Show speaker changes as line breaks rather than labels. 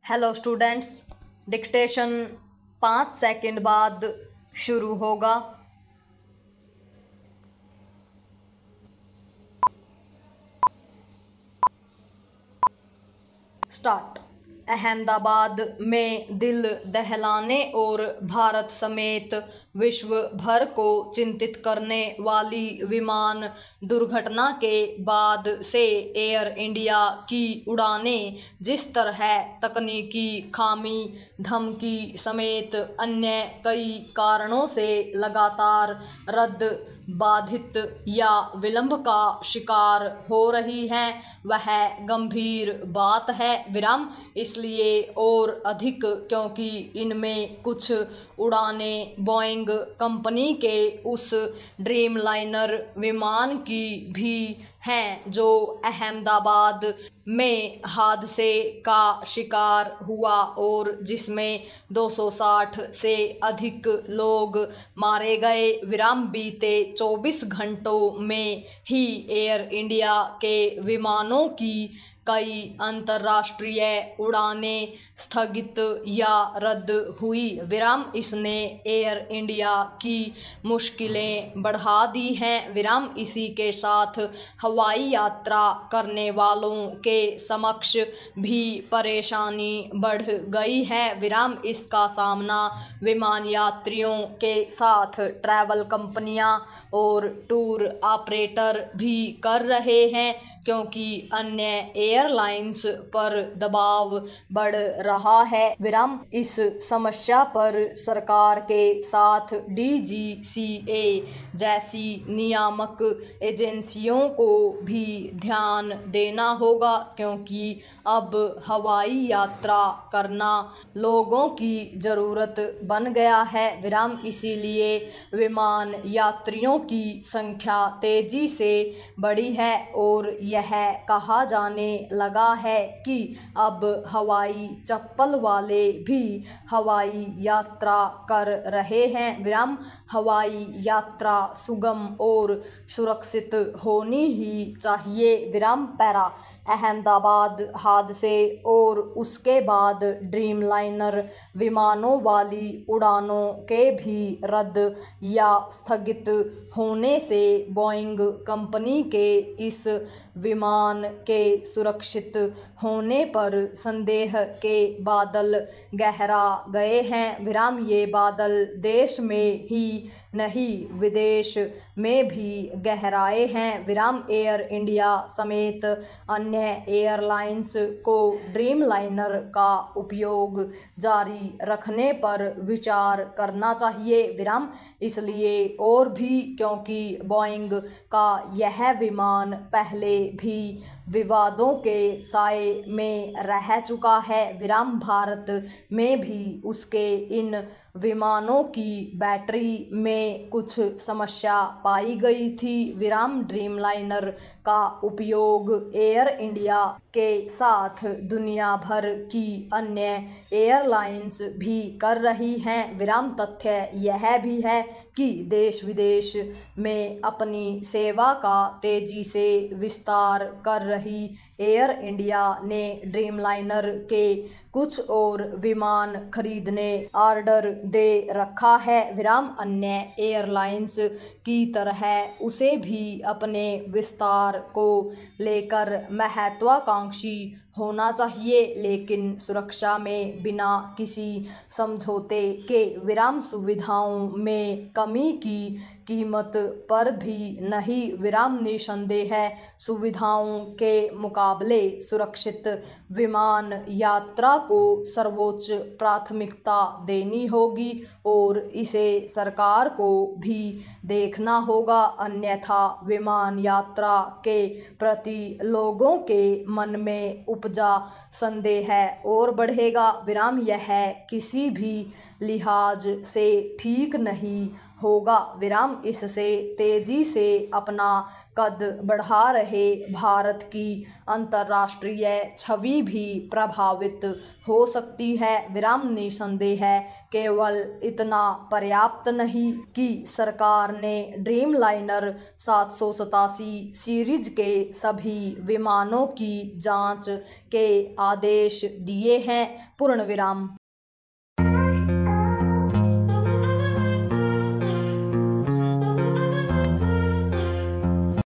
Hello students, dictation 5 second बाद शुरू होगा। स्टार्ट। अहमदाबाद में दिल दहलाने और भारत समेत विश्व भर को चिंतित करने वाली विमान दुर्घटना के बाद से एयर इंडिया की उड़ानें जिस तरह तकनीकी खामी, धमकी समेत अन्य कई कारणों से लगातार रद्द, बाधित या विलंब का शिकार हो रही हैं, वह गंभीर बात है। इसलिए और अधिक क्योंकि इनमें कुछ उड़ानें बोइंग कंपनी के उस ड्रीमलाइनर विमान की भी हैं जो अहमदाबाद में हादसे का शिकार हुआ और जिसमें 260 से अधिक लोग मारे गए। बीते 24 घंटों में ही एयर इंडिया के विमानों की कई अंतर्राष्ट्रीय उड़ानें स्थगित या रद्द हुई। इसने एयर इंडिया की मुश्किलें बढ़ा दी हैं। इसी के साथ हवाई यात्रा करने वालों के समक्ष भी परेशानी बढ़ गई है। इसका सामना विमान यात्रियों के साथ ट्रैवल कंपनियां और टूर ऑपरेटर भी कर रहे हैं क्योंकि अन्य एयरलाइंस पर दबाव बढ़ रहा है। इस समस्या पर सरकार के साथ DGCA जैसी नियामक एजेंसियों को भी ध्यान देना होगा क्योंकि अब हवाई यात्रा करना लोगों की ज़रूरत बन गया है। इसीलिए विमान यात्रियों की संख्या तेजी से बढ़ी है और यह कहा जाने लगा है कि अब हवाई चप्पल वाले भी हवाई यात्रा कर रहे हैं। हवाई यात्रा सुगम और सुरक्षित होनी ही चाहिए। पैरा अहमदाबाद हादसे और उसके बाद ड्रीमलाइनर विमानों वाली उड़ानों के भी रद्द या स्थगित होने से बोइंग कंपनी के इस विमान के सुरक्षित होने पर संदेह के बादल गहरा गए हैं। ये बादल देश में ही नहीं विदेश में भी गहराए हैं। एयर इंडिया समेत अन्य एयरलाइंस को ड्रीमलाइनर का उपयोग जारी रखने पर विचार करना चाहिए। इसलिए और भी क्योंकि बोइंग का यह विमान पहले भी विवादों के साए में रह चुका है। भारत में भी उसके इन विमानों की बैटरी में कुछ समस्या पाई गई थी। ड्रीमलाइनर का उपयोग एयर इंडिया के साथ दुनिया भर की अन्य एयरलाइंस भी कर रही हैं। तथ्य यह भी है कि देश विदेश में अपनी सेवा का तेजी से विस्तार कर रही एयर इंडिया ने ड्रीमलाइनर के कुछ और विमान खरीदने ऑर्डर दे रखा है। अन्य एयरलाइंस की तरह उसे भी अपने विस्तार को लेकर महत्वाकांक्षी होना चाहिए, लेकिन सुरक्षा में बिना किसी समझौते के। सुविधाओं में कमी की कीमत पर भी नहीं। निसंदेह सुविधाओं के मुकाबले सुरक्षित विमान यात्रा को सर्वोच्च प्राथमिकता देनी होगी और इसे सरकार को भी देखना होगा, अन्यथा विमान यात्रा के प्रति लोगों के मन में उपजा संदेह और बढ़ेगा। यह किसी भी लिहाज से ठीक नहीं होगा विराम। इससे तेजी से अपना कद बढ़ा रहे भारत की अंतर्राष्ट्रीय छवि भी प्रभावित हो सकती है विराम। निसंदेह है, केवल इतना पर्याप्त नहीं कि सरकार ने ड्रीमलाइनर 787 सीरीज के सभी विमानों की जांच के आदेश दिए हैं, पूर्ण विराम।